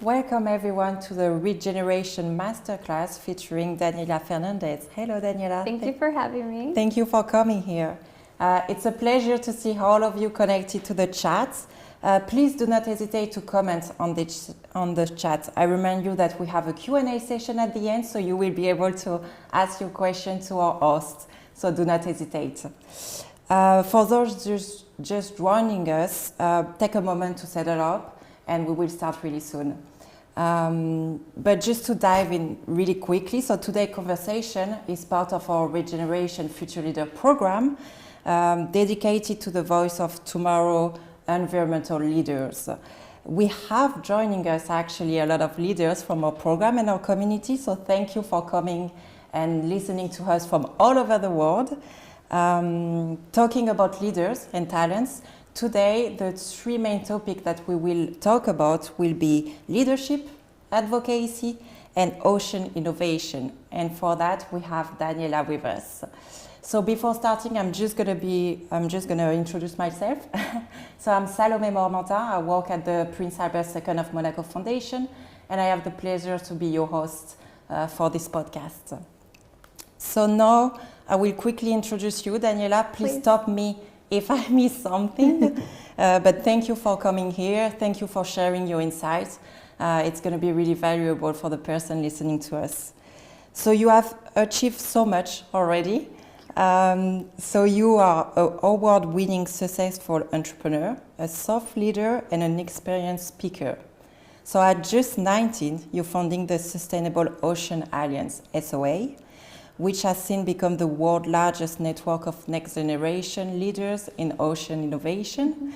Welcome everyone to the Regeneration Masterclass featuring Daniela Fernandez. Hello Daniela. Thank you for having me. Thank you for coming here. It's a pleasure to see all of you connected to the chat. Please do not hesitate to comment on the chat. I remind you that we have a Q&A session at the end, so you will be able to ask your question to our host, so do not hesitate. For those just joining us, take a moment to settle up and we will start really soon. But just to dive in really quickly, so today's conversation is part of our Regeneration Future Leader program dedicated to the voice of tomorrow environmental leaders. We have joining us actually a lot of leaders from our program and our community, so thank you for coming and listening to us from all over the world. Talking about leaders and talents, today the three main topics that we will talk about will be leadership, advocacy, and ocean innovation. And for that we have Daniela with us. So before starting, I'm just gonna introduce myself. So I'm Salomé Mormantin. I work at the Prince Albert II of Monaco Foundation, and I have the pleasure to be your host for this podcast. So now I will quickly introduce you, Daniela. Please stop me if I miss something. But thank you for coming here. Thank you for sharing your insights. It's going to be really valuable for the person listening to us. So you have achieved so much already. So you are an award-winning successful entrepreneur, a soft leader, and an experienced speaker. So at just 19, you're founding the Sustainable Ocean Alliance, SOA, which has since become the world's largest network of next-generation leaders in ocean innovation.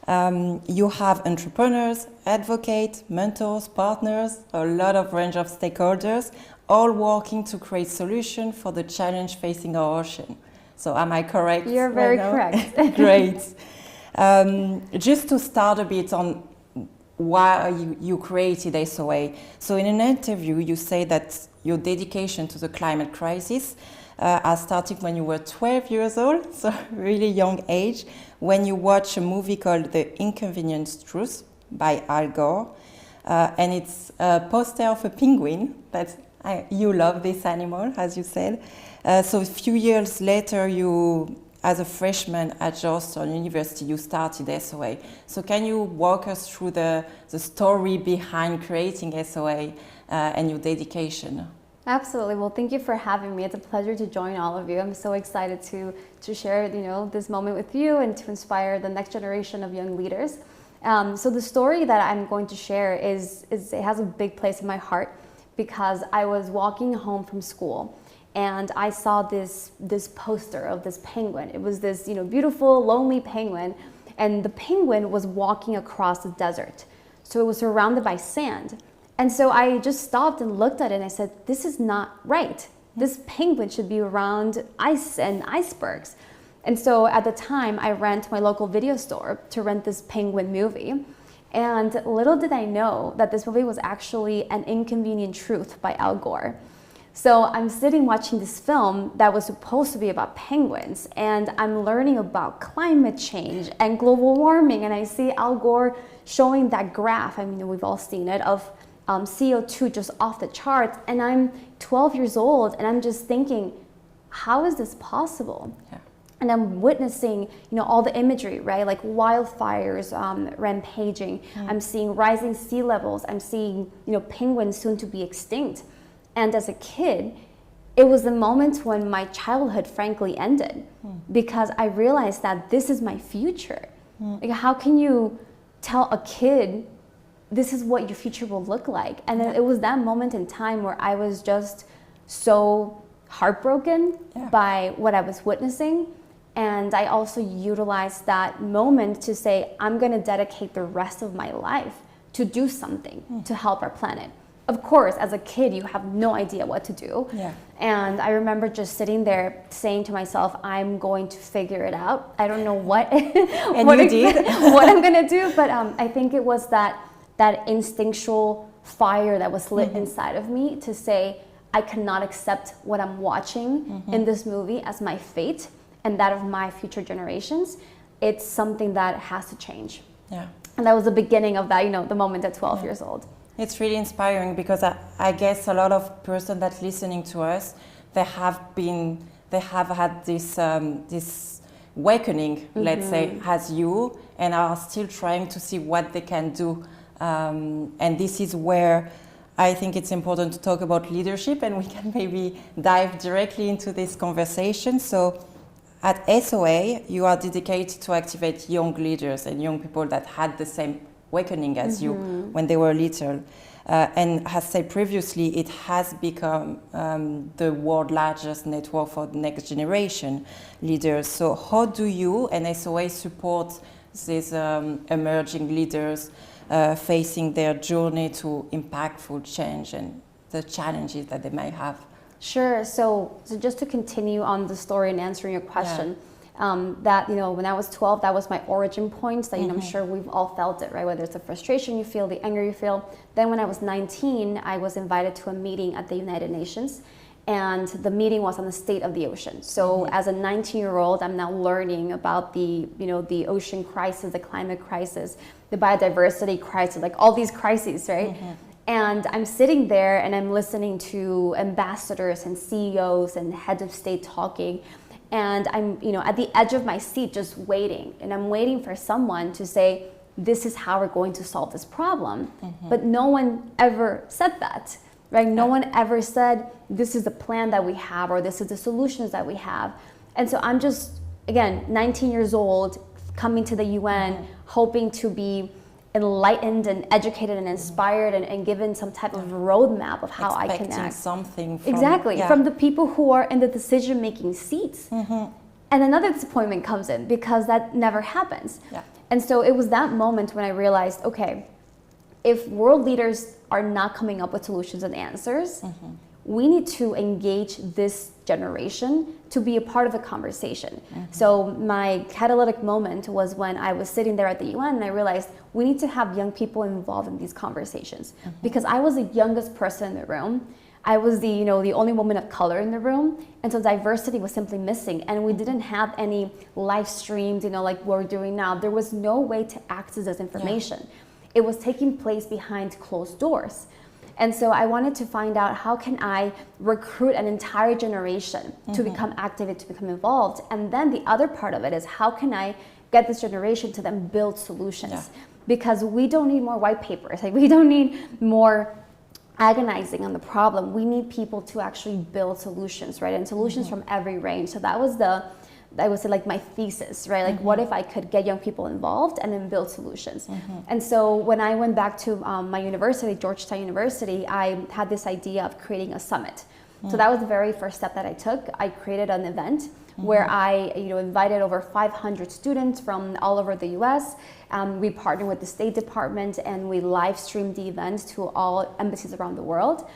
You have entrepreneurs, advocates, mentors, partners, a lot of range of stakeholders, all working to create solutions for the challenge facing our ocean. So am I correct? You're very correct. Great. Just to start a bit on why you created SOA. So in an interview, you say that your dedication to the climate crisis has started when you were 12 years old, so really young age, when you watch a movie called The Inconvenient Truth by Al Gore. And it's a poster of a penguin. You love this animal, as you said. So a few years later, as a freshman at Georgetown University, you started SOA. So can you walk us through the story behind creating SOA and your dedication? Absolutely. Well, thank you for having me. It's a pleasure to join all of you. I'm so excited to share, this moment with you and to inspire the next generation of young leaders. So the story that I'm going to share is it has a big place in my heart because I was walking home from school and I saw this poster of this penguin. It was this, beautiful, lonely penguin, and the penguin was walking across the desert. So it was surrounded by sand. And so I just stopped and looked at it and I said, this is not right. This penguin should be around ice and icebergs. And so at the time, I ran to my local video store to rent this penguin movie. And little did I know that this movie was actually An Inconvenient Truth by Al Gore. So I'm sitting watching this film that was supposed to be about penguins, and I'm learning about climate change and global warming, and I see Al Gore showing that graph, we've all seen it, of CO2 just off the charts, and I'm 12 years old, and I'm just thinking, how is this possible? Yeah. And I'm witnessing, all the imagery, right? Like wildfires rampaging. I'm seeing rising sea levels. I'm seeing, penguins soon to be extinct. And as a kid, it was the moment when my childhood frankly ended because I realized that this is my future. Like, how can you tell a kid this is what your future will look like? And it was that moment in time where I was just so heartbroken by what I was witnessing. And I also utilized that moment to say, I'm going to dedicate the rest of my life to do something to help our planet. Of course, as a kid, you have no idea what to do. Yeah. And I remember just sitting there saying to myself, I'm going to figure it out. I don't know what, what I'm going to do, but I think it was that instinctual fire that was lit inside of me to say, I cannot accept what I'm watching in this movie as my fate and that of my future generations. It's something that has to change. Yeah. And that was the beginning of that, the moment at 12 years old. It's really inspiring because I guess a lot of person that listening to us, they have had this awakening, let's say, as you, and are still trying to see what they can do. And this is where I think it's important to talk about leadership, and we can maybe dive directly into this conversation. So at SOA, you are dedicated to activate young leaders and young people that had the same awakening as you when they were little. And as said previously, it has become the world's largest network for the next generation leaders. So how do you and SOA support these emerging leaders facing their journey to impactful change and the challenges that they may have? Sure. So just to continue on the story and answering your question, that, when I was 12, that was my origin point. That, I'm sure we've all felt it, right? Whether it's the frustration you feel, the anger you feel. Then when I was 19, I was invited to a meeting at the United Nations, and the meeting was on the state of the ocean. So as a 19-year-old, I'm now learning about the ocean crisis, the climate crisis, the biodiversity crisis, like all these crises, right? And I'm sitting there and I'm listening to ambassadors and CEOs and heads of state talking. And I'm, at the edge of my seat just waiting. And I'm waiting for someone to say, this is how we're going to solve this problem. But no one ever said that, right? No one ever said, this is the plan that we have, or this is the solutions that we have. And so I'm just, again, 19 years old, coming to the UN, hoping to be enlightened and educated and inspired and given some type of roadmap of how I can act. Expecting something from, from the people who are in the decision-making seats. And another disappointment comes in because that never happens. And so it was that moment when I realized, okay, if world leaders are not coming up with solutions and answers, we need to engage this generation to be a part of the conversation. So my catalytic moment was when I was sitting there at the UN and I realized we need to have young people involved in these conversations. Because I was the youngest person in the room. I was the only woman of color in the room, and so diversity was simply missing. And we didn't have any live streams, like we're doing now. There was no way to access this information. It was taking place behind closed doors. And so I wanted to find out, how can I recruit an entire generation to become activated, to become involved? And then the other part of it is, how can I get this generation to then build solutions? Because we don't need more white papers. Like, we don't need more agonizing on the problem. We need people to actually build solutions, right? And solutions from every range. So that was I would say, like, my thesis, right? Like, what if I could get young people involved and then build solutions? And so when I went back to my university, Georgetown University, I had this idea of creating a summit. So that was the very first step that I took. I created an event where I invited over 500 students from all over the US. We partnered with the State Department and we live streamed the event to all embassies around the world.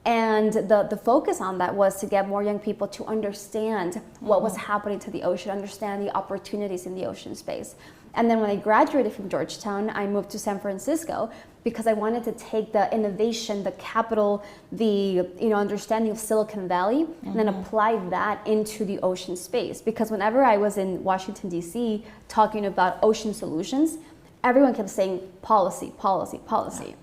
And the focus on that was to get more young people to understand what was happening to the ocean, understand the opportunities in the ocean space. And then when I graduated from Georgetown, I moved to San Francisco because I wanted to take the innovation, the capital, the understanding of Silicon Valley, and then apply that into the ocean space. Because whenever I was in Washington, D.C., talking about ocean solutions, everyone kept saying policy, policy, policy.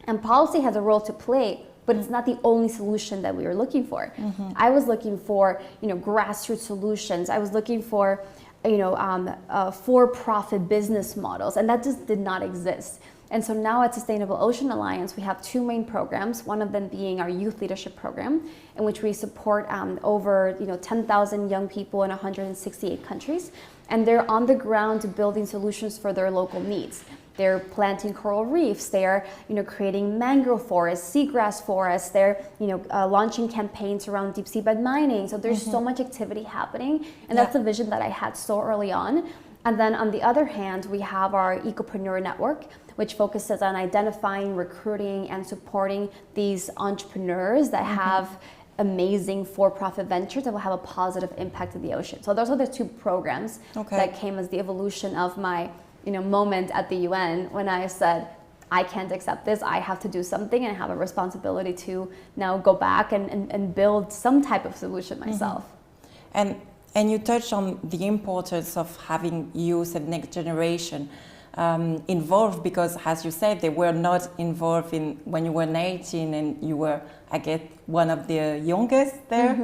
And policy has a role to play, but it's not the only solution that we were looking for. I was looking for, grassroots solutions. I was looking for, for-profit business models, and that just did not exist. And so now at Sustainable Ocean Alliance, we have two main programs, one of them being our youth leadership program, in which we support over 10,000 young people in 168 countries, and they're on the ground building solutions for their local needs. They're planting coral reefs. They're, creating mangrove forests, seagrass forests. They're, launching campaigns around deep seabed mining. So there's so much activity happening, and that's the vision that I had so early on. And then on the other hand, we have our Ecopreneur Network, which focuses on identifying, recruiting, and supporting these entrepreneurs that have amazing for-profit ventures that will have a positive impact in the ocean. So those are the two programs that came as the evolution of my moment at the UN when I said, I can't accept this, I have to do something, and I have a responsibility to now go back and build some type of solution myself. And you touched on the importance of having youth and next generation involved, because as you said, they were not involved in when you were 18 and you were, I guess, one of the youngest there.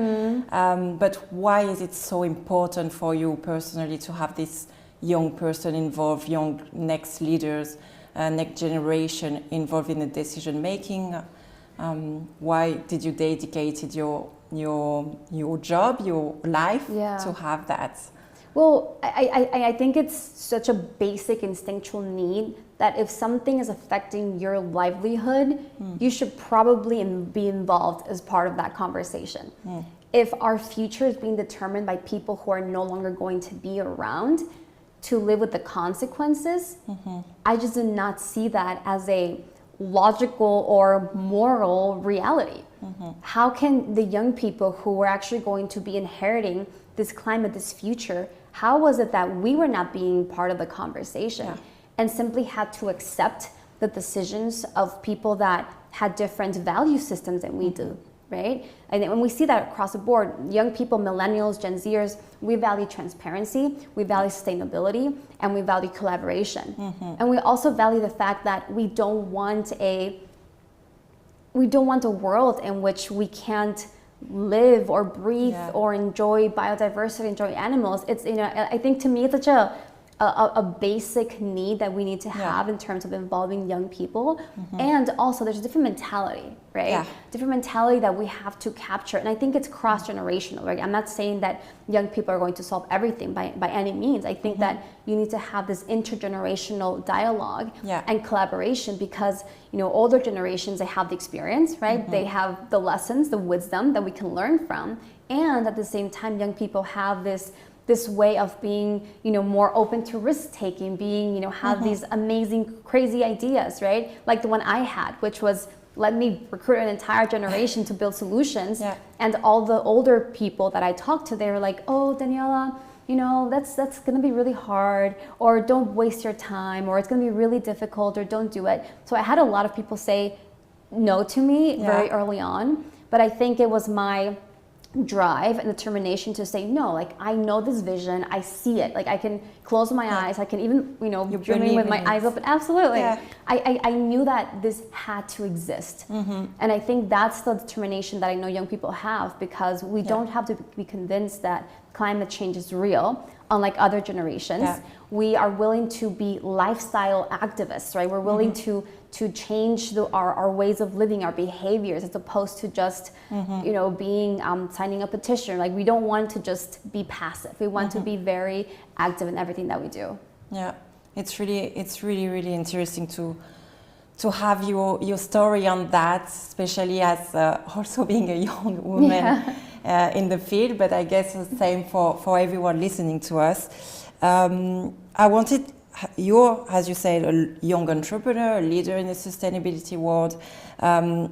But why is it so important for you personally to have this young person involved, young next leaders, next generation involved in the decision making? Why did you dedicate your job, your life to have that? Well, I think it's such a basic instinctual need that if something is affecting your livelihood, you should probably be involved as part of that conversation. If our future is being determined by people who are no longer going to be around to live with the consequences, I just did not see that as a logical or moral reality. How can the young people who are actually going to be inheriting this climate, this future, how was it that we were not being part of the conversation and simply had to accept the decisions of people that had different value systems than we do, right? And when we see that across the board, young people, millennials, Gen Zers, we value transparency, we value sustainability, and we value collaboration. And we also value the fact that we don't want a world in which we can't live or breathe or enjoy biodiversity, enjoy animals. It's, I think to me it's such a basic need that we need to have in terms of involving young people. And also there's a different mentality, right? Different mentality that we have to capture. And I think it's cross-generational, right? I'm not saying that young people are going to solve everything by any means. I think that you need to have this intergenerational dialogue and collaboration, because older generations, they have the experience, right? They have the lessons, the wisdom that we can learn from. And at the same time, young people have this way of being, more open to risk taking, being, have these amazing, crazy ideas, right? Like the one I had, which was, let me recruit an entire generation to build solutions. And all the older people that I talked to, they were like, oh, Daniela, that's going to be really hard, or don't waste your time, or it's going to be really difficult, or don't do it. So I had a lot of people say no to me very early on, but I think it was my drive and determination to say no. Like, I know this vision, I see it, like I can close my eyes, I can even dreaming with my eyes open. Absolutely. I knew that this had to exist. And I think that's the determination that I know young people have, because we don't have to be convinced that climate change is real. Unlike other generations, we are willing to be lifestyle activists, right? We're willing to change our ways of living, our behaviors, as opposed to just being signing a petition. Like, we don't want to just be passive. We want to be very active in everything that we do. Yeah, it's really interesting to have your story on that, especially as also being a young woman in the field. But I guess the same for everyone listening to us. I wanted. You're, as you said, a young entrepreneur, a leader in the sustainability world.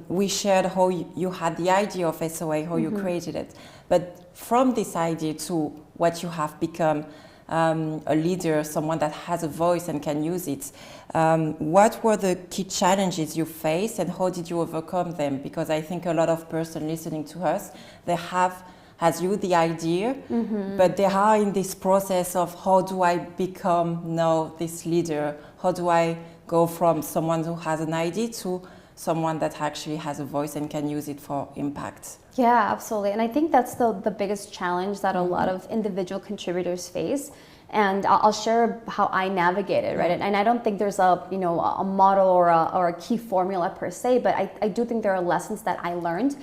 We shared how you had the idea of SOA, how you created it. But from this idea to what you have become, a leader, someone that has a voice and can use it, what were the key challenges you faced, and how did you overcome them? Because I think a lot of persons listening to us, they have, as you, the idea, but they are in this process of, how do I become now this leader? How do I go from someone who has an idea to someone that actually has a voice and can use it for impact? Yeah, absolutely. And I think that's the biggest challenge that a lot of individual contributors face. And I'll share how I navigated, right? And I don't think there's a model or a key formula per se, but I do think there are lessons that I learned.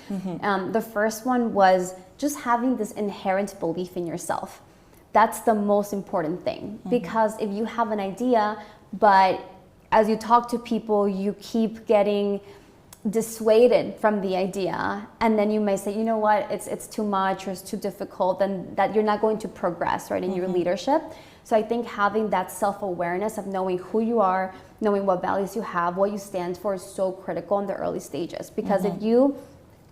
The first one was just having this inherent belief in yourself. That's the most important thing, because if you have an idea, but as you talk to people, you keep getting dissuaded from the idea, and then you may say, you know what, it's too much, or it's too difficult, then that you're not going to progress, right, in your leadership. So I think having that self-awareness of knowing who you are, knowing what values you have, what you stand for, is so critical in the early stages. Because if you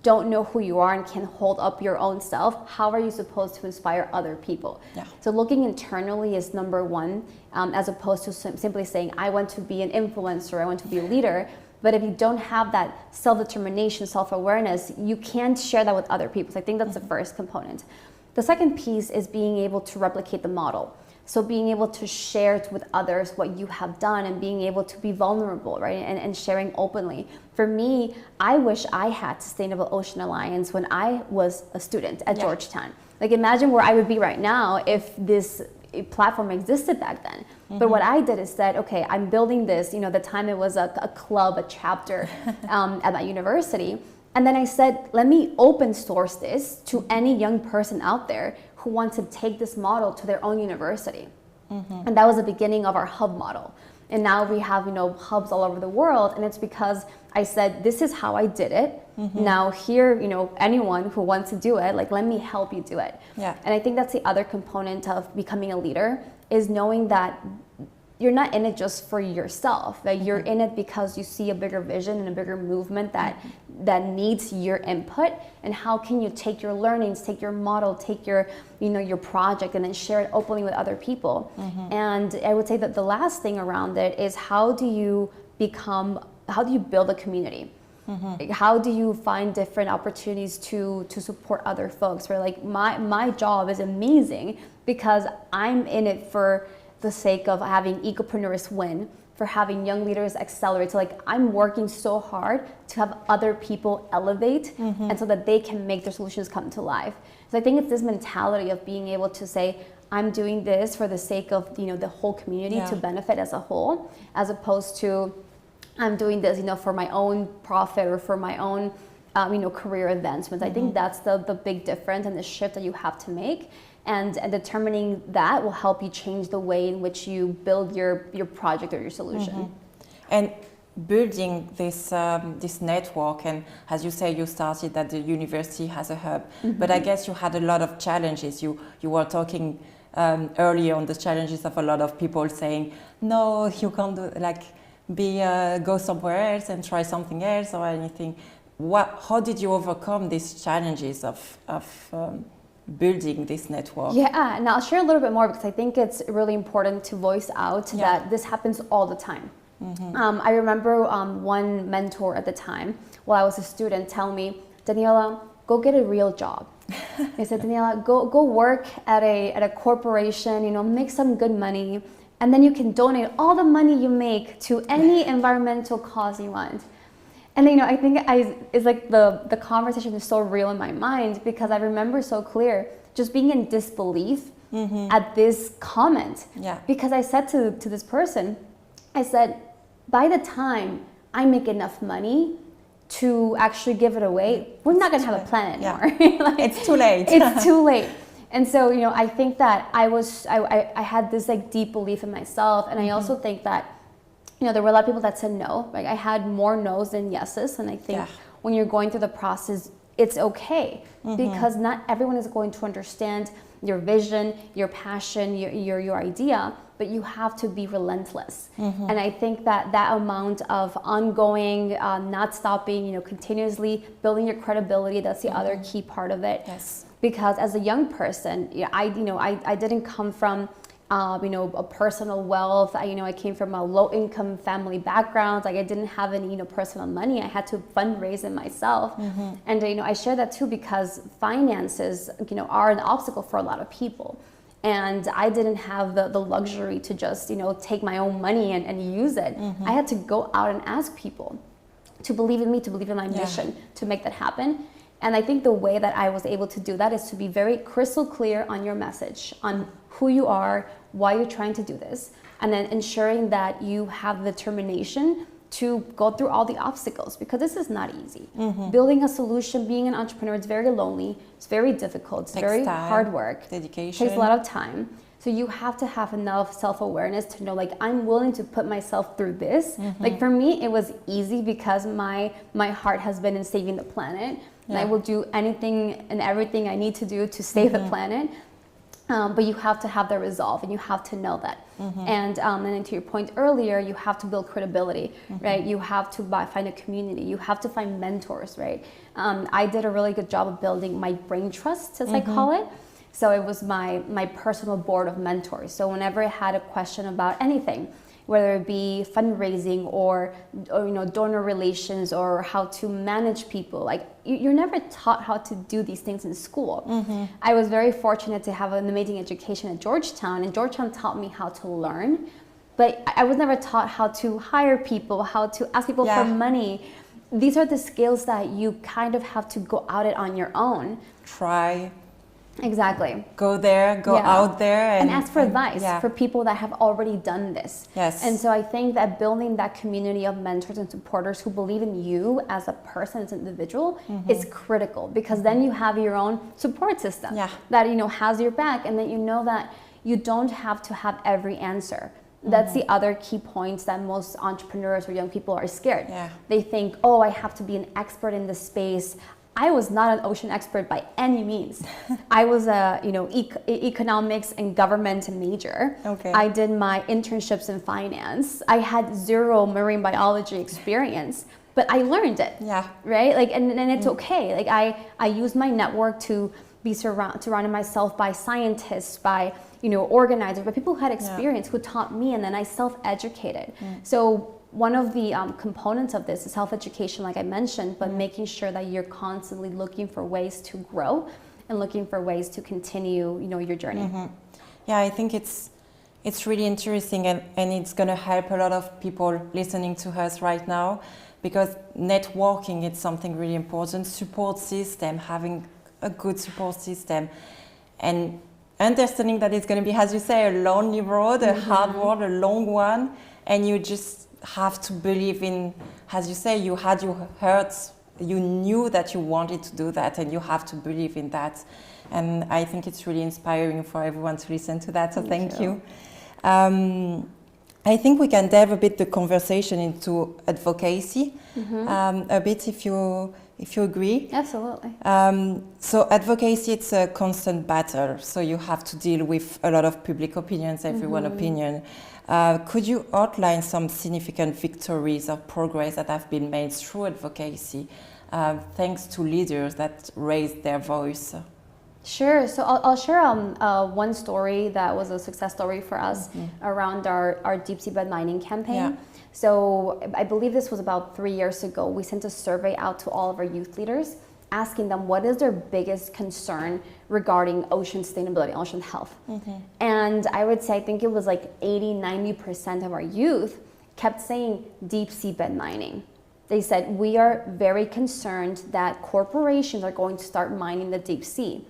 don't know who you are and can hold up your own self, how are you supposed to inspire other people? So looking internally is number one, as opposed to simply saying, I want to be an influencer, I want to be a leader. But if you don't have that self-determination, self-awareness, you can't share that with other people. So I think that's the first component. The second piece is being able to replicate the model. So being able to share with others what you have done and being able to be vulnerable, right? And sharing openly. For me, I wish I had Sustainable Ocean Alliance when I was a student at Georgetown. Like imagine where I would be right now if this platform existed back then. But what I did is said, okay, I'm building this, the time it was a club, a chapter at my university. And then I said, let me open source this to any young person out there who wants to take this model to their own university. And that was the beginning of our hub model. And now we have, hubs all over the world. And it's because I said, this is how I did it. Now here, anyone who wants to do it, like, let me help you do it. Yeah. And I think that's the other component of becoming a leader, is knowing that you're not in it just for yourself. That you're in it because you see a bigger vision and a bigger movement that needs your input. And how can you take your learnings, take your model, take your your project, and then share it openly with other people. And I would say that the last thing around it is how do you build a community? Like, how do you find different opportunities to support other folks? Where like my job is amazing because I'm in it for the sake of having ecopreneurs win, for having young leaders accelerate. So like I'm working so hard to have other people elevate and so that they can make their solutions come to life. So I think it's this mentality of being able to say, I'm doing this for the sake of the whole community to benefit as a whole, as opposed to I'm doing this for my own profit or for my own career advancement. I think that's the big difference and the shift that you have to make. And determining that will help you change the way in which you build your project or your solution. And building this network, and as you say, you started at the university as a hub, but I guess you had a lot of challenges. You were talking earlier on the challenges of a lot of people saying, no, you can't go somewhere else and try something else or anything. How did you overcome these challenges of building this network? Yeah, and I'll share a little bit more because I think it's really important to voice out that this happens all the time. I remember one mentor at the time while I was a student tell me, Daniela, go get a real job. He said, Daniela, go work at a corporation, make some good money, and then you can donate all the money you make to any environmental cause you want. And I think it's like the conversation is so real in my mind because I remember so clear just being in disbelief at this comment. Yeah. Because I said to this person, I said, by the time I make enough money to actually give it away, we're not going to have a planet anymore. It's too late. It's too late. And so, I think that I had this deep belief in myself. And I also think that there were a lot of people that said no. Like I had more no's than yeses. And I think when you're going through the process, it's okay because not everyone is going to understand your vision, your passion, your idea, but you have to be relentless. And I think that amount of ongoing, not stopping, continuously building your credibility, that's the other key part of it. Yes. Because as a young person, I didn't come from a personal wealth. I came from a low-income family background. Like I didn't have any, personal money. I had to fundraise it myself. And I share that too because finances, are an obstacle for a lot of people. And I didn't have the luxury to just, take my own money and use it. I had to go out and ask people to believe in me, to believe in my mission, to make that happen. And I think the way that I was able to do that is to be very crystal clear on your message, on who you are, why you're trying to do this, and then ensuring that you have the determination to go through all the obstacles because this is not easy. Building a solution, being an entrepreneur, it's very lonely, it's very difficult, it's very hard work, dedication, takes a lot of time. So you have to have enough self-awareness to know, I'm willing to put myself through this. Like for me, it was easy because my heart has been in saving the planet. And I will do anything and everything I need to do to save the planet. But you have to have the resolve and you have to know that. And then to your point earlier, you have to build credibility, right? You have to find a community. You have to find mentors, right? I did a really good job of building my brain trust, as I call it. So it was my personal board of mentors. So whenever I had a question about anything, whether it be fundraising or donor relations or how to manage people. Like you're never taught how to do these things in school. I was very fortunate to have an amazing education at Georgetown, and Georgetown taught me how to learn, but I was never taught how to hire people, how to ask people for money. These are the skills that you kind of have to go out it on your own. Try. Exactly. Go there, go out there. And ask for advice for people that have already done this. Yes. And so I think that building that community of mentors and supporters who believe in you as a person, as an individual, is critical, because then you have your own support system that, has your back, and then you know that you don't have to have every answer. That's the other key points that most entrepreneurs or young people are scared. They think, oh, I have to be an expert in this space. I was not an ocean expert by any means. I was a economics and government major. I did my internships in finance. I had 0 marine biology experience, but I learned it. Right? Like, and it's okay. Like I used my network to be surrounded myself by scientists, by organizers, by people who had experience, who taught me, and then I self-educated. So one of the components of this is self-education, like I mentioned, but making sure that you're constantly looking for ways to grow and looking for ways to continue, your journey. Yeah, I think it's really interesting, and it's going to help a lot of people listening to us right now, because networking is something really important. Support system, having a good support system, and understanding that it's going to be, as you say, a lonely road, a hard road, a long one, and you just have to believe in, as you say, you had your hurts, you knew that you wanted to do that, and you have to believe in that. And I think it's really inspiring for everyone to listen to that, so thank you. I think we can delve a bit the conversation into advocacy, a bit, if you agree. Absolutely. So advocacy, it's a constant battle. So you have to deal with a lot of public opinions, everyone's opinion. Could you outline some significant victories or progress that have been made through advocacy, thanks to leaders that raised their voice? Sure. So I'll share one story that was a success story for us around our deep sea bed mining campaign. So I believe this was about 3 years ago. We sent a survey out to all of our youth leaders, asking them what is their biggest concern regarding ocean sustainability, ocean health. And I would say, I think it was like 80-90% of our youth kept saying deep sea bed mining. They said, we are very concerned that corporations are going to start mining the deep sea.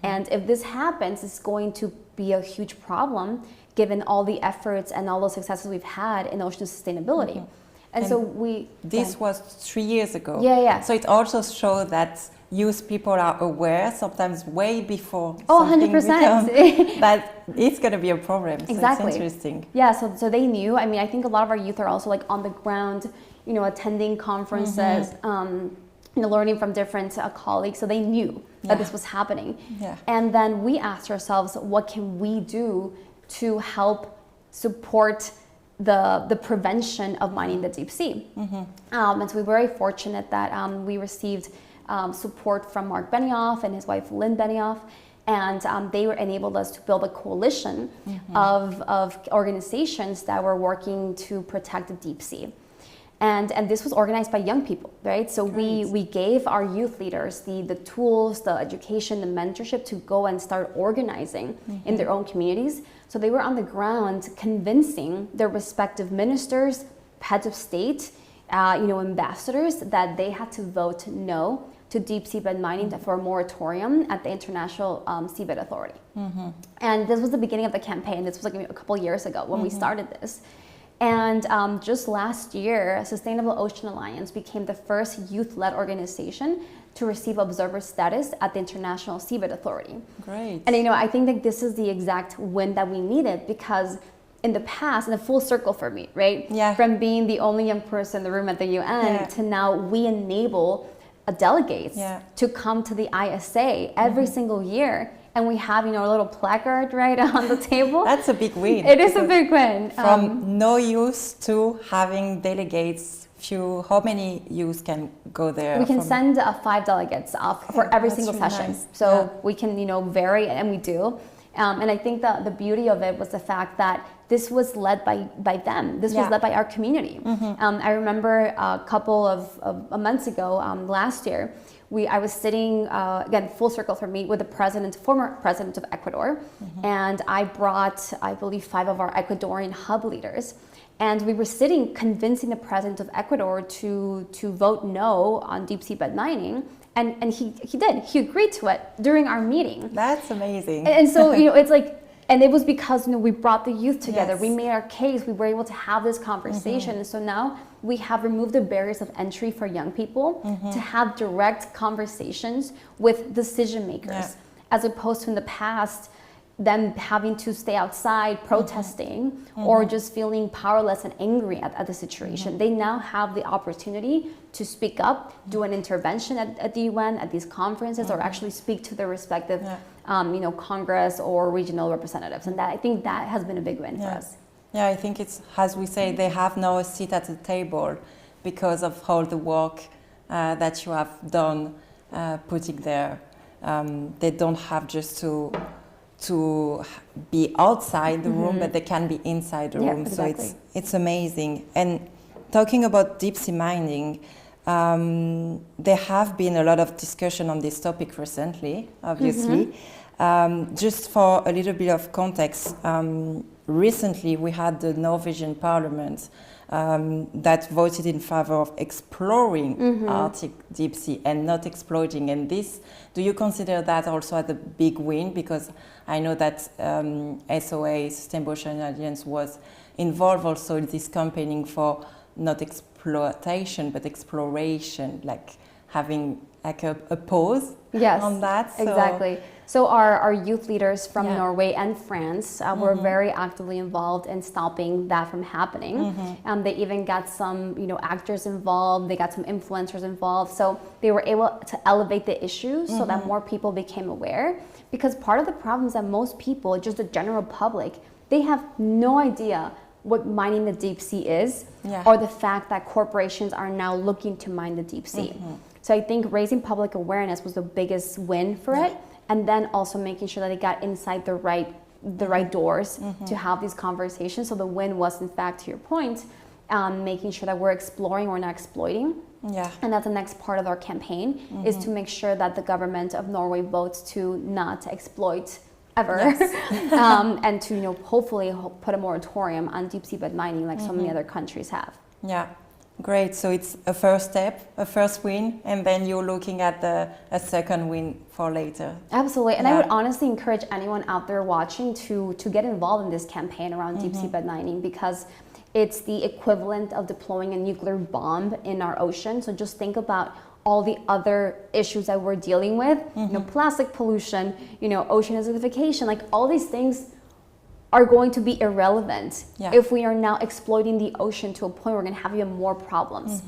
And if this happens, it's going to be a huge problem, given all the efforts and all the successes we've had in ocean sustainability. And so this was 3 years ago. So it also shows that youth people are aware, sometimes way before something 100%. that it's going to be a problem. So Exactly. it's interesting. Yeah, so they knew. I mean, I think a lot of our youth are also like on the ground, attending conferences, learning from different colleagues. So they knew that this was happening. And then we asked ourselves, what can we do to help support the prevention of mining the deep sea? And so we were very fortunate that we received support from Mark Benioff and his wife Lynn Benioff, and they enabled us to build a coalition of organizations that were working to protect the deep sea. And this was organized by young people, right? So we gave our youth leaders the tools, the education, the mentorship to go and start organizing in their own communities. So they were on the ground convincing their respective ministers, heads of state, ambassadors, that they had to vote no to deep seabed mining for a moratorium at the International Seabed Authority. And this was the beginning of the campaign. This was like a couple years ago when we started this. And just last year, Sustainable Ocean Alliance became the first youth-led organization to receive observer status at the International Seabed Authority. Great. And I think that this is the exact win that we needed, because in the past, in a full circle for me, right? From being the only young person in the room at the UN to now we enable delegates to come to the ISA every single year. And we have, a little placard right on the table. That's a big win. It is a big win. From no use to having delegates, how many youth can go there? We can send 5 delegates for every single really session. nice. So we can, vary, and we do. And I think the beauty of it was the fact that this was led by them. This was led by our community. I remember a couple of months ago, last year, I was sitting, again, full circle for me, with the former president of Ecuador. And I brought, I believe, 5 of our Ecuadorian hub leaders. And we were sitting convincing the president of Ecuador to vote no on deep sea bed mining. And he did. He agreed to it during our meeting. That's amazing. And so, it's like, and it was because, we brought the youth together. Yes. We made our case. We were able to have this conversation. And so now we have removed the barriers of entry for young people to have direct conversations with decision makers, as opposed to in the past, them having to stay outside protesting or just feeling powerless and angry at the situation. They now have the opportunity to speak up, do an intervention at the UN, at these conferences, or actually speak to their respective Congress or regional representatives. And I think that has been a big win for us. Yeah, I think it's, as we say, they have now a seat at the table because of all the work that you have done putting there. They don't have just to be outside the room, but they can be inside the room. Exactly. So it's amazing. And talking about deep sea mining, there have been a lot of discussion on this topic recently, obviously. Just for a little bit of context, recently we had the Norwegian parliament that voted in favor of exploring Arctic deep sea and not exploiting. And this, do you consider that also as a big win? Because I know that SOA, Sustainable Ocean Alliance, was involved also in this campaigning for not exploitation but exploration, like having like a pause on that. So. Exactly. So our youth leaders from Norway and France were very actively involved in stopping that from happening. They even got some, actors involved. They got some influencers involved. So they were able to elevate the issues so that more people became aware. Because part of the problem is that most people, just the general public, they have no idea what mining the deep sea is, or the fact that corporations are now looking to mine the deep sea. So I think raising public awareness was the biggest win for it. And then also making sure that it got inside the right doors to have these conversations. So the win was, in fact, to your point, making sure that we're exploring, we're not exploiting. And that's the next part of our campaign, is to make sure that the government of Norway votes to not exploit ever, and to hopefully put a moratorium on deep sea bed mining, like so many other countries have. Yeah. Great. So it's a first step, a first win, and then you're looking at a second win for later. Absolutely. And I would honestly encourage anyone out there watching to get involved in this campaign around deep sea bed mining, because it's the equivalent of deploying a nuclear bomb in our ocean. So just think about all the other issues that we're dealing with, plastic pollution, ocean acidification, like all these things are going to be irrelevant if we are now exploiting the ocean to a point where we're going to have even more problems.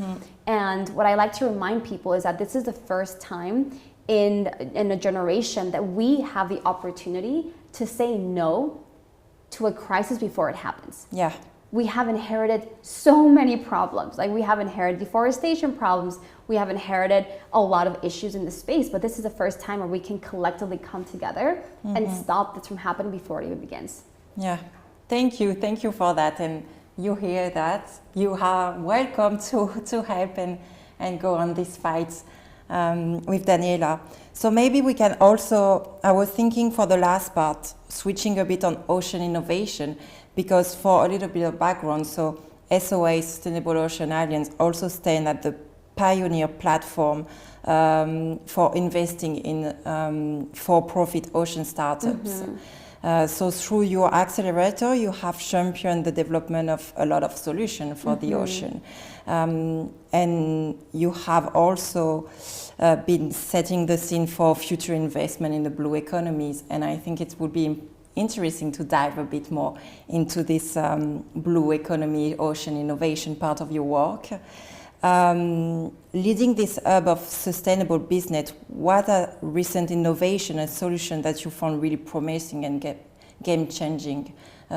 And what I like to remind people is that this is the first time in a generation that we have the opportunity to say no to a crisis before it happens. We have inherited so many problems. Like, we have inherited deforestation problems. We have inherited a lot of issues in the space, but this is the first time where we can collectively come together and stop this from happening before it even begins. Thank you for that. And you hear that, you are welcome to help and go on this fight with Daniela. So maybe we can also, I was thinking for the last part, switching a bit on ocean innovation, because for a little bit of background, so SOA, Sustainable Ocean Alliance, also stand at the pioneer platform for investing in for-profit ocean startups. So through your accelerator, you have championed the development of a lot of solutions for the ocean. And you have also been setting the scene for future investment in the blue economies. And I think it would be interesting to dive a bit more into this blue economy, ocean innovation part of your work. Leading this hub of sustainable business, what are recent innovation and solutions that you found really promising and game-changing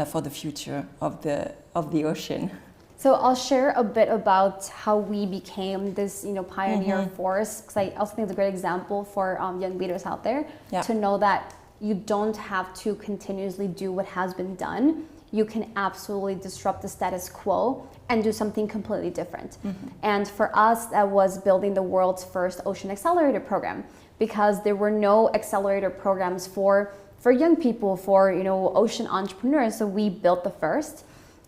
for the future of the ocean? So I'll share a bit about how we became this, pioneer force, because I also think it's a great example for young leaders out there to know that you don't have to continuously do what has been done. You can absolutely disrupt the status quo and do something completely different. And for us, that was building the world's first ocean accelerator program, because there were no accelerator programs for young people, for ocean entrepreneurs. So we built the first.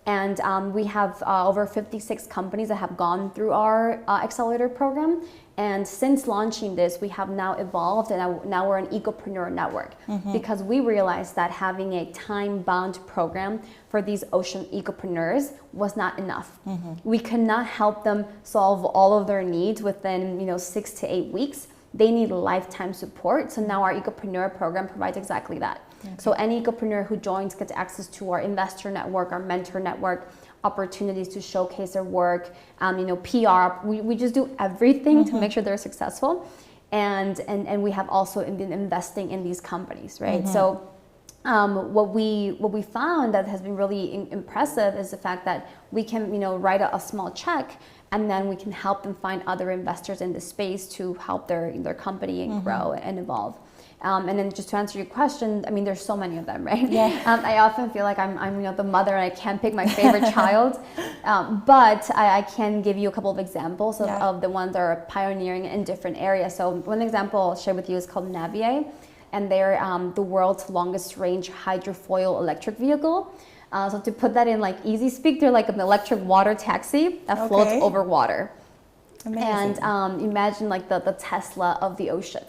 And we have over 56 companies that have gone through our accelerator program. And since launching this, we have now evolved, and now we're an ecopreneur network, because we realized that having a time-bound program for these ocean ecopreneurs was not enough. We could not help them solve all of their needs within 6 to 8 weeks. They need lifetime support. So now our ecopreneur program provides exactly that. So any ecopreneur who joins gets access to our investor network, our mentor network, opportunities to showcase their work, PR. We just do everything to make sure they're successful. And we have also been investing in these companies, right? So what we found that has been really impressive is the fact that we can write a small check, and then we can help them find other investors in the space to help their company and grow and evolve. And then just to answer your question, I mean, there's so many of them, right? Yeah. I often feel like I'm the mother and I can't pick my favorite child, but I can give you a couple of examples of the ones that are pioneering in different areas. So one example I'll share with you is called Navier, and they're the world's longest range hydrofoil electric vehicle. So to put that in like easy speak, they're like an electric water taxi that floats over water. Amazing. And imagine like the Tesla of the ocean.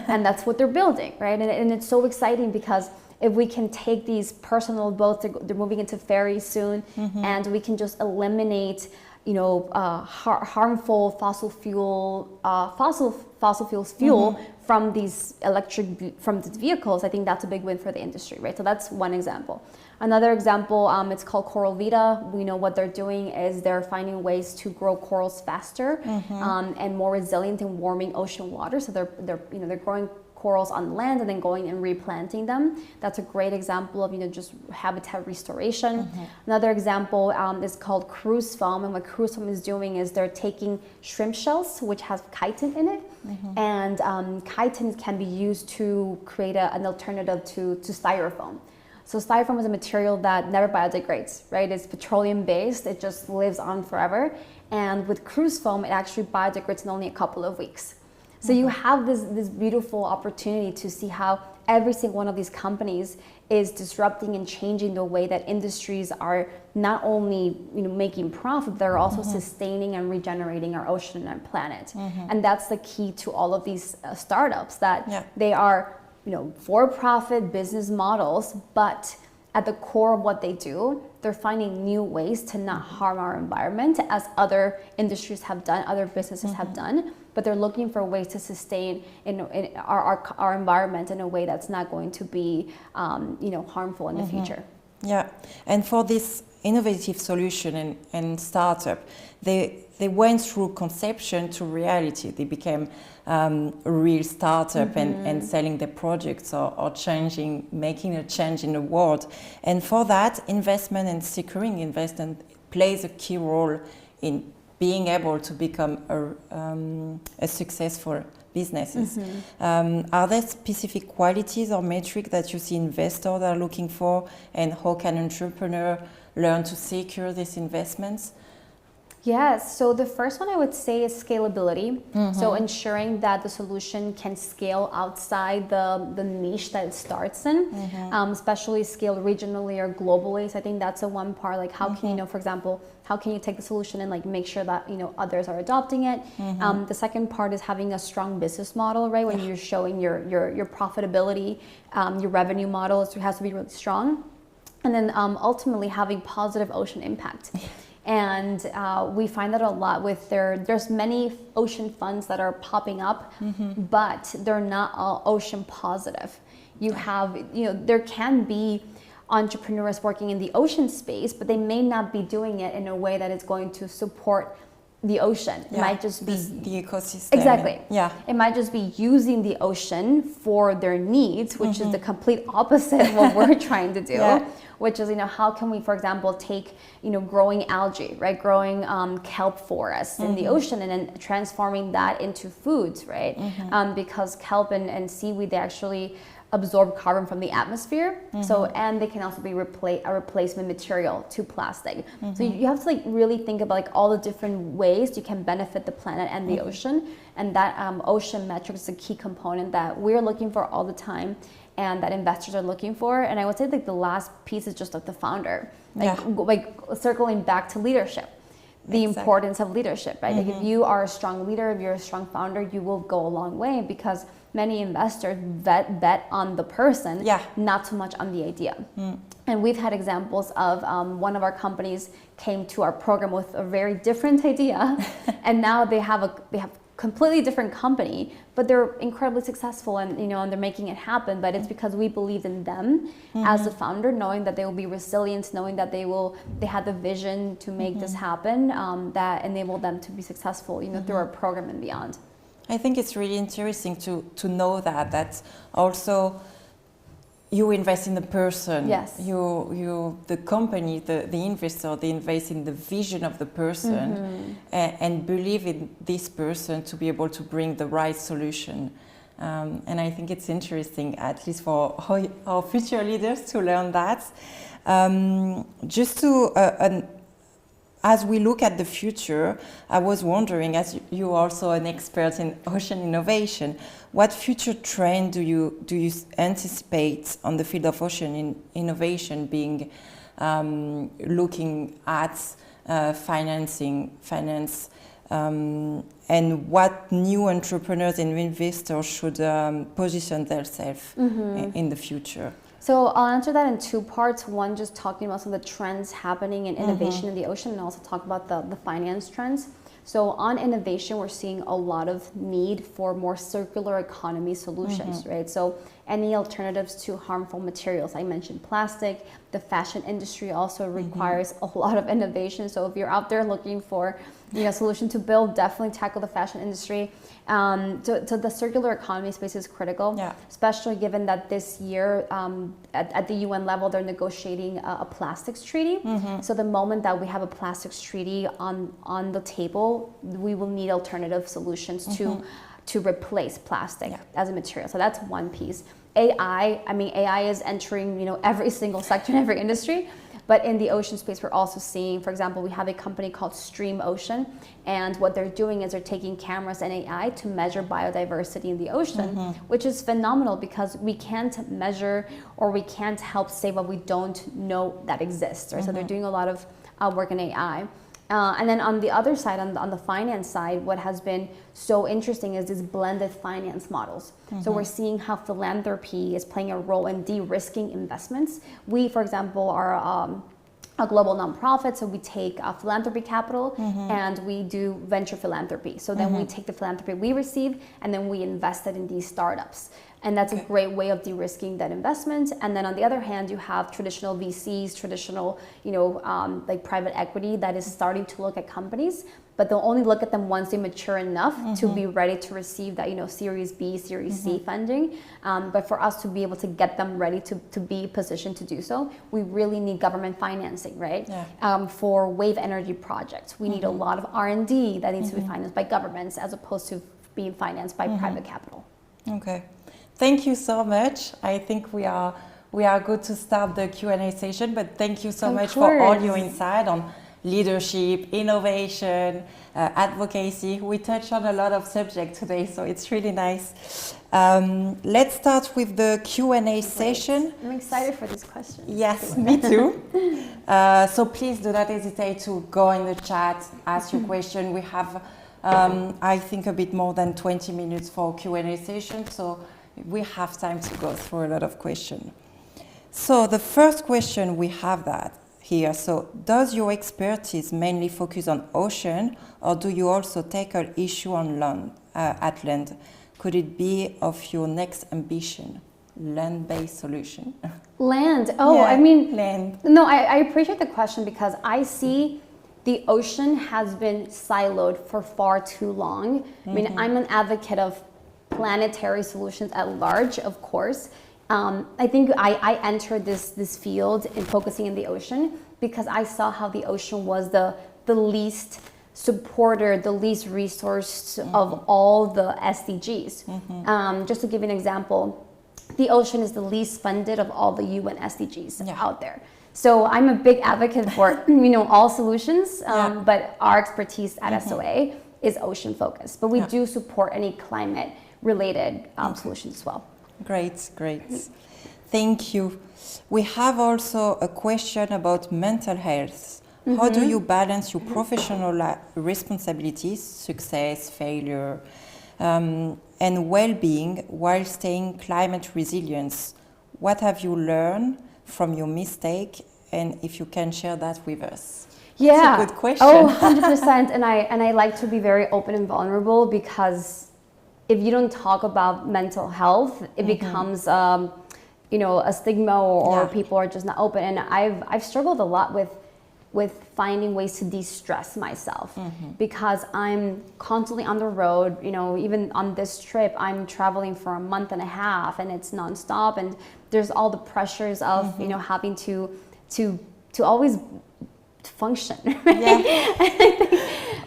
And that's what they're building, right? And it's so exciting, because if we can take these personal boats, they're moving into ferries soon, and we can just eliminate harmful fossil fuels fuel from these vehicles. I think that's a big win for the industry, right? So that's one example. Another example, it's called Coral Vita. We know what they're doing is they're finding ways to grow corals faster and more resilient in warming ocean water. So they're growing corals on land and then going and replanting them. That's a great example of just habitat restoration. Another example is called cruise foam, and what cruise foam is doing is they're taking shrimp shells, which has chitin in it, and chitin can be used to create an alternative to styrofoam. So styrofoam is a material that never biodegrades, right? It's petroleum based, it just lives on forever. And with cruise foam, it actually biodegrades in only a couple of weeks. So you have this beautiful opportunity to see how every single one of these companies is disrupting and changing the way that industries are not only making profit, they're also sustaining and regenerating our ocean and our planet. And that's the key to all of these startups, that they are for-profit business models, but at the core of what they do, they're finding new ways to not harm our environment, as other industries have done, other businesses have done, but they're looking for ways to sustain in our environment in a way that's not going to be harmful in the future. Yeah, and for this innovative solution and startup, they went through conception to reality. They became a real startup and selling their products or making a change in the world. And for that, investment and securing investment plays a key role in being able to become a successful businesses. Are there specific qualities or metrics that you see investors are looking for, and how can entrepreneur learn to secure these investments? Yes, so the first one I would say is scalability. So ensuring that the solution can scale outside the niche that it starts in, especially scale regionally or globally. So I think that's the one part, like how can for example, how can you take the solution and like make sure that others are adopting it? The second part is having a strong business model, right? When you're showing your profitability, your revenue model has to be really strong. And then ultimately having positive ocean impact. And we find that a lot with there's many ocean funds that are popping up, but they're not all ocean positive. You have, there can be entrepreneurs working in the ocean space, but they may not be doing it in a way that is going to support the ocean. It might just be the ecosystem. Exactly. Yeah. It might just be using the ocean for their needs, which is the complete opposite of what we're trying to do. Which is, how can we, for example, take, growing algae, right? Growing kelp forests in the ocean and then transforming that into foods, right? Because kelp and seaweed, they actually absorb carbon from the atmosphere. So, and they can also be a replacement material to plastic. So you have to like really think about like all the different ways you can benefit the planet and the ocean. And that ocean metric is a key component that we're looking for all the time and that investors are looking for. And I would say like the last piece is just like the founder, like circling back to leadership. The importance of leadership, right? Like if you are a strong leader, if you're a strong founder, you will go a long way because many investors bet on the person, not so much on the idea. And we've had examples of one of our companies came to our program with a very different idea, and now they have completely different company, but they're incredibly successful and and they're making it happen. But it's because we believed in them as a founder, knowing that they will be resilient, knowing that they had the vision to make this happen, that enabled them to be successful through our program and beyond. I think it's really interesting to know that also you invest in the person. Yes. You the company, the investor, they invest in the vision of the person and believe in this person to be able to bring the right solution. And I think it's interesting, at least for our future leaders, to learn that. Just to as we look at the future, I was wondering, as you are also an expert in ocean innovation, what future trend do you anticipate on the field of ocean innovation, being looking at finance, and what new entrepreneurs and investors should position themselves in the future? So I'll answer that in two parts. One, just talking about some of the trends happening in innovation in the ocean, and also talk about the finance trends. So on innovation, we're seeing a lot of need for more circular economy solutions, right? So any alternatives to harmful materials. I mentioned plastic. The fashion industry also requires a lot of innovation. So if you're out there looking for a solution to build, definitely tackle the fashion industry. So the circular economy space is critical, especially given that this year at the UN level, they're negotiating a plastics treaty. So the moment that we have a plastics treaty on the table, we will need alternative solutions to replace plastic as a material. So that's one piece. AI is entering every single sector in every industry. But in the ocean space, we're also seeing, for example, we have a company called Stream Ocean, and what they're doing is they're taking cameras and AI to measure biodiversity in the ocean, which is phenomenal because we can't measure or we can't help save what we don't know that exists, right? So they're doing a lot of work in AI. And then on the other side, on the finance side, what has been so interesting is these blended finance models. So we're seeing how philanthropy is playing a role in de-risking investments. We, for example, are a global nonprofit, so we take philanthropy capital and we do venture philanthropy. So then we take the philanthropy we receive and then we invest it in these startups. And that's a great way of de-risking that investment. And then on the other hand, you have traditional VCs, traditional, like private equity that is starting to look at companies, but they'll only look at them once they mature enough to be ready to receive that, Series B, Series C funding. But for us to be able to get them ready to be positioned to do so, we really need government financing, right? For wave energy projects, we need a lot of R&D that needs to be financed by governments as opposed to being financed by private capital. Okay. Thank you so much. I think we are good to start the Q&A session, but thank you so much for all your insight on leadership, innovation, advocacy. We touched on a lot of subjects today, so it's really nice. Let's start with the Q&A session. I'm excited for these questions. Yes, me too. So please do not hesitate to go in the chat, ask your question. We have, I think, a bit more than 20 minutes for Q&A session, so we have time to go through a lot of questions. So the first question we have here. So does your expertise mainly focus on ocean, or do you also tackle issue on land, at land? Could it be of your next ambition, land-based solution? Land. Land. No, I appreciate the question because I see the ocean has been siloed for far too long. I mean, I'm an advocate of planetary solutions at large, of course. I think I entered this field in focusing in the ocean because I saw how the ocean was the least supporter, the least resource of all the SDGs. Just to give you an example, the ocean is the least funded of all the UN SDGs out there. So I'm a big advocate for, all solutions, but our expertise at SOA is ocean focused. But we do support any climate related solutions as well. Great. Thank you. We have also a question about mental health. How do you balance your professional responsibilities, success, failure, and well-being while staying climate resilient? What have you learned from your mistake, and if you can share that with us? Yeah. It's a good question. Oh, 100%. And I like to be very open and vulnerable, because if you don't talk about mental health, it becomes a stigma, or people are just not open. And I've struggled a lot with finding ways to de-stress myself, because I'm constantly on the road. Even on this trip, I'm traveling for a month and a half, and it's nonstop, and there's all the pressures of having to always function, right?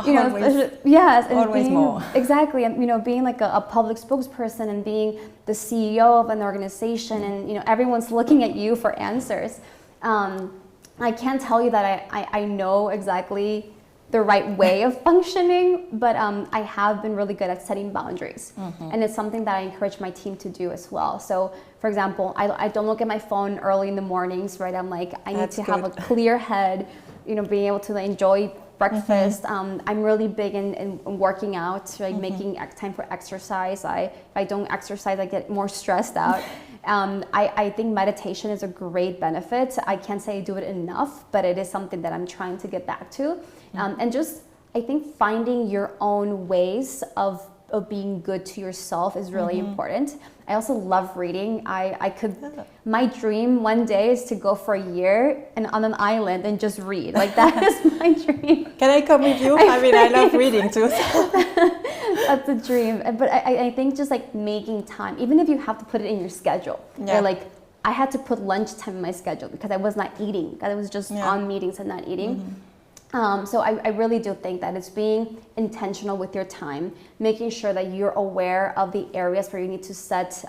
Always, yes, and always being, more. Exactly, and being like a public spokesperson, and being the CEO of an organization, and everyone's looking at you for answers. I can't tell you that I know exactly the right way of functioning, but I have been really good at setting boundaries. And it's something that I encourage my team to do as well. So, for example, I don't look at my phone early in the mornings, right? I'm like, I need to have a clear head, being able to enjoy breakfast. I'm really big in working out, like making time for exercise. If I don't exercise, I get more stressed out. I think meditation is a great benefit. I can't say I do it enough, but it is something that I'm trying to get back to. And just, I think finding your own ways of being good to yourself is really important. I also love reading. My dream one day is to go for a year and on an island and just read. Like, that is my dream. Can I come with you? I love reading too. That's a dream. But I think just like making time, even if you have to put it in your schedule. Or like, I had to put lunchtime in my schedule because I was not eating. I was just on meetings and not eating. So I really do think that it's being intentional with your time, making sure that you're aware of the areas where you need to set,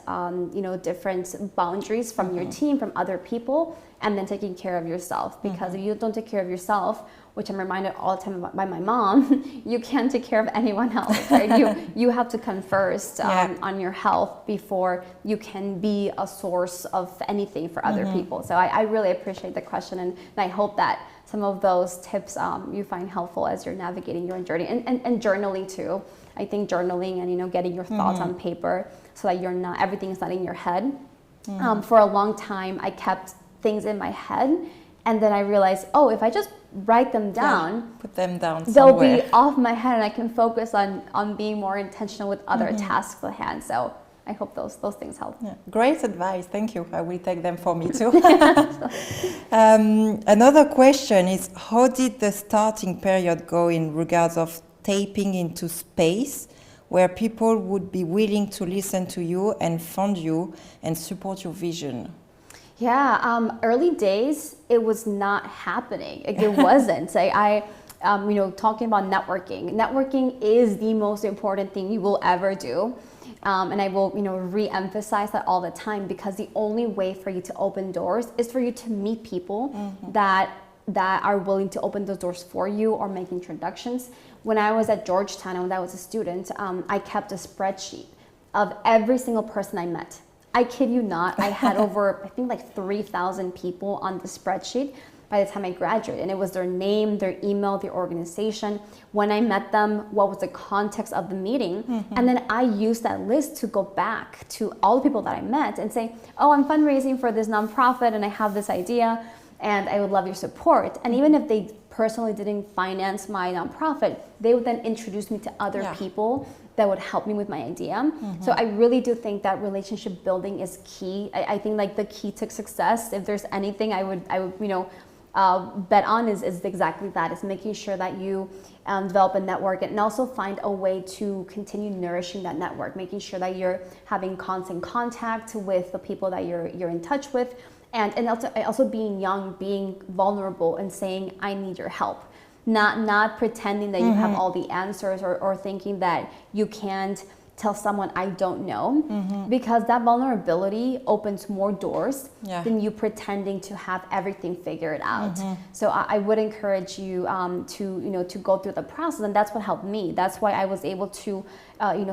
different boundaries from your team, from other people, and then taking care of yourself. Because if you don't take care of yourself, which I'm reminded all the time by my mom, you can't take care of anyone else, right? You have to come first on your health before you can be a source of anything for other people. So I really appreciate the question, and I hope that some of those tips you find helpful as you're navigating your own journey. And journaling too. I think journaling and getting your thoughts on paper so that everything's not in your head. For a long time, I kept things in my head, and then I realized, if I just write them down, put them down they'll somewhere. be off my head, and I can focus on being more intentional with other tasks at hand. So I hope those things help. Yeah. Great advice. Thank you. I will take them for me too. Another question is, how did the starting period go in regards of tapping into space where people would be willing to listen to you and fund you and support your vision? Yeah, early days, it was not happening. Like, it wasn't. Talking about networking. Networking is the most important thing you will ever do. And I will, re-emphasize that all the time, because the only way for you to open doors is for you to meet people that are willing to open those doors for you or make introductions. When I was at Georgetown and when I was a student, I kept a spreadsheet of every single person I met. I kid you not, I had over, I think like 3,000 people on the spreadsheet by the time I graduated. And it was their name, their email, their organization, when I met them, what was the context of the meeting. And then I used that list to go back to all the people that I met and say, I'm fundraising for this nonprofit and I have this idea and I would love your support. And even if they personally didn't finance my nonprofit, they would then introduce me to other people that would help me with my idea. So I really do think that relationship building is key. I think like the key to success, if there's anything I would bet on is exactly that, is making sure that you develop a network and also find a way to continue nourishing that network, making sure that you're having constant contact with the people that you're in touch with, and also being young, being vulnerable and saying, I need your help. Not pretending that you have all the answers or thinking that you can't tell someone I don't know, because that vulnerability opens more doors than you pretending to have everything figured out. So I would encourage you to go through the process, and that's what helped me. That's why I was able to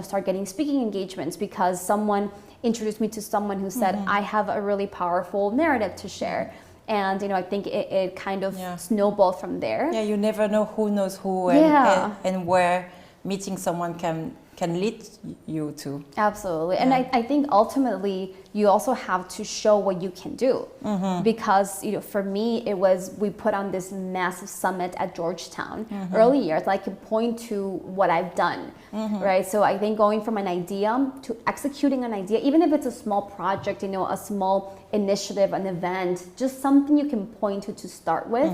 start getting speaking engagements, because someone introduced me to someone who said, I have a really powerful narrative to share. And I think it kind of snowballed from there. Yeah, you never know who knows who, and where meeting someone can lead you to. Absolutely. And I think ultimately you also have to show what you can do, because for me it was, we put on this massive summit at Georgetown early years, I can point to what I've done, right? So I think going from an idea to executing an idea, even if it's a small project, a small initiative, an event, just something you can point to start with,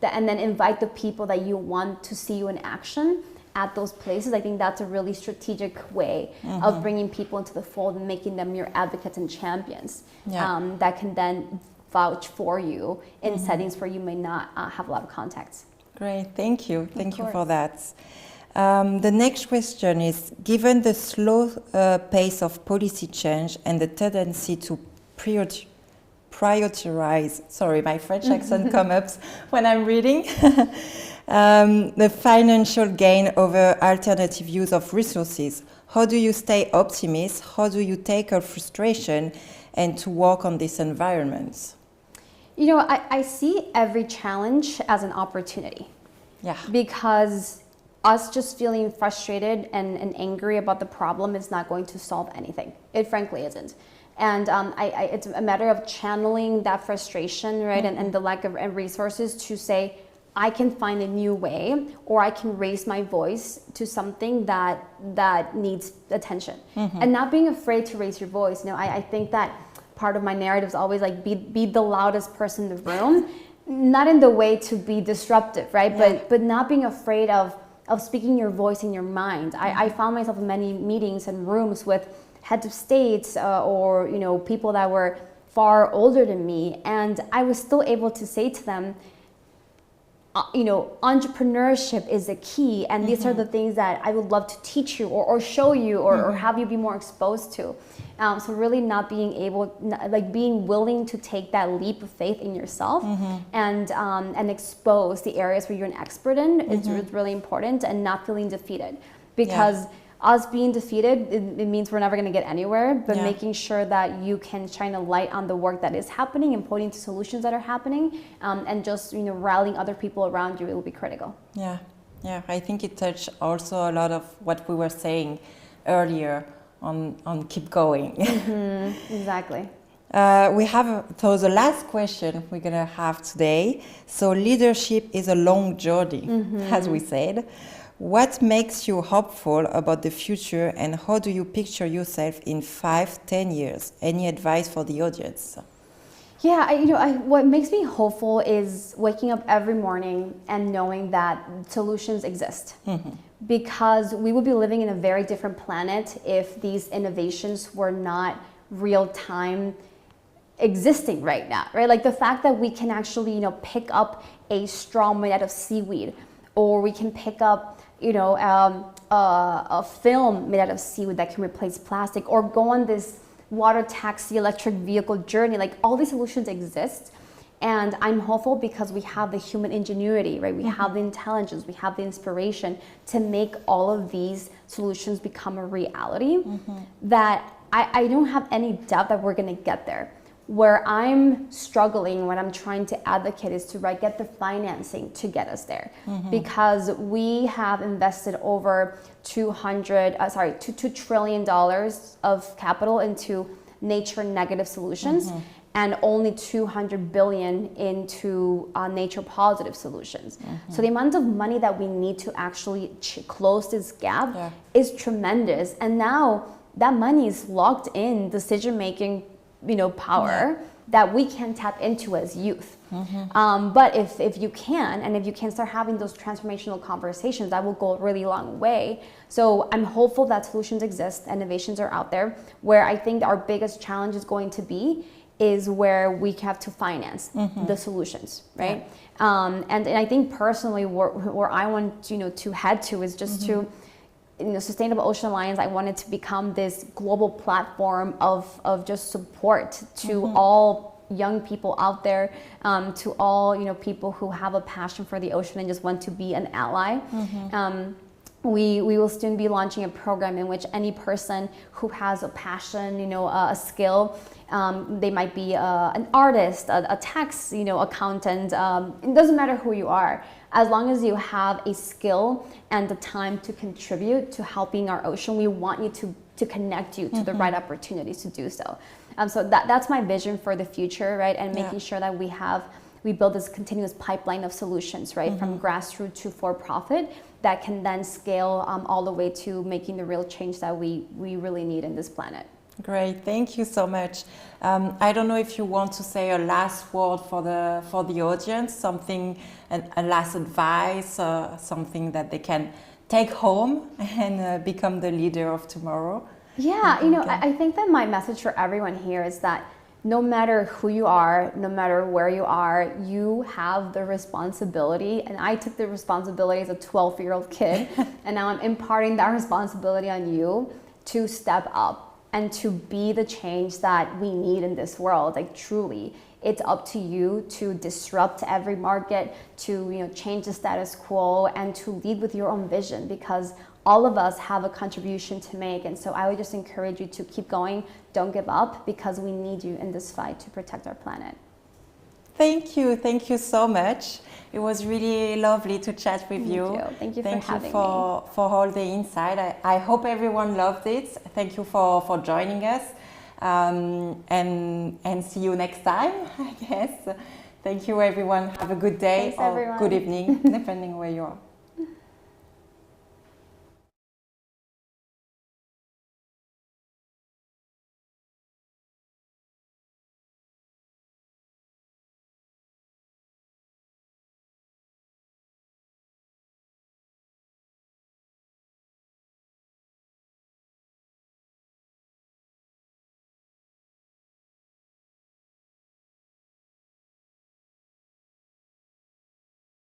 and then invite the people that you want to see you in action at those places. I think that's a really strategic way of bringing people into the fold and making them your advocates and champions that can then vouch for you in settings where you may not have a lot of contacts. Great, thank you. Thank you for that. The next question is, given the slow pace of policy change and the tendency to prioritize, sorry, my French accent comes up when I'm reading, the financial gain over alternative use of resources, how do you stay optimist? How do you tackle frustration and to work on this environment? I see every challenge as an opportunity. Yeah. Because us just feeling frustrated and angry about the problem is not going to solve anything. It frankly isn't. And it's a matter of channeling that frustration, right, and the lack of resources to say, I can find a new way, or I can raise my voice to something that needs attention. And not being afraid to raise your voice. I think that part of my narrative is always like be the loudest person in the room, not in the way to be disruptive, right? But not being afraid of speaking your voice in your mind. I found myself in many meetings and rooms with heads of states or people that were far older than me, and I was still able to say to them, entrepreneurship is the key, and these are the things that I would love to teach you or show you or have you be more exposed to. So really not being being willing to take that leap of faith in yourself and expose the areas where you're an expert in is really important, and not feeling defeated, because us being defeated, it means we're never going to get anywhere, but making sure that you can shine a light on the work that is happening and pointing to solutions that are happening, and just rallying other people around you, it will be critical. Yeah, I think it touched also a lot of what we were saying earlier on keep going. Exactly. We have so the last question we're gonna have today. So leadership is a long journey, as we said. What makes you hopeful about the future, and how do you picture yourself in 5-10 years? Any advice for the audience? Yeah, what makes me hopeful is waking up every morning and knowing that solutions exist. Because we would be living in a very different planet if these innovations were not real time existing right now, right? Like the fact that we can actually, pick up a straw made out of seaweed, or we can pick up a film made out of seaweed that can replace plastic, or go on this water taxi electric vehicle journey. Like all these solutions exist, and I'm hopeful because we have the human ingenuity, right? We have the intelligence, we have the inspiration to make all of these solutions become a reality, that I don't have any doubt that we're going to get there. Where I'm struggling, what I'm trying to advocate is to get the financing to get us there, because we have invested over $2 trillion of capital into nature negative solutions, and only 200 billion into nature positive solutions. So the amount of money that we need to actually close this gap is tremendous, and now that money is locked in decision making power that we can tap into as youth. But if you can, and if you can start having those transformational conversations, that will go a really long way. So I'm hopeful that solutions exist, innovations are out there. Where I think our biggest challenge is going to be is where we have to finance the solutions, right? And I think personally where I want to head to is just to Sustainable Ocean Alliance, I wanted to become this global platform of just support to all young people out there, to all people who have a passion for the ocean and just want to be an ally. We will soon be launching a program in which any person who has a passion, a skill, they might be an artist, a tax, accountant. It doesn't matter who you are, as long as you have a skill and the time to contribute to helping our ocean. We want you to connect you to the right opportunities to do so. So that's my vision for the future, right? And making sure that we build this continuous pipeline of solutions, right, from grassroots to for-profit, that can then scale all the way to making the real change that we really need in this planet. Great, thank you so much. I don't know if you want to say a last word for the audience, something, a last advice, something that they can take home and become the leader of tomorrow. Yeah, I think that my message for everyone here is that no matter who you are, no matter where you are, you have the responsibility. And I took the responsibility as a 12-year-old kid, and now I'm imparting that responsibility on you to step up and to be the change that we need in this world. Like, truly, it's up to you to disrupt every market, to change the status quo, and to lead with your own vision, because all of us have a contribution to make. And so I would just encourage you to keep going, don't give up, because we need you in this fight to protect our planet. Thank you so much. It was really lovely to chat with you. Thank you for having me. For all the insight. I hope everyone loved it. Thank you for joining us, and see you next time, I guess. Thank you, everyone. Have a good day. Thanks, everyone. Good evening, depending where you are.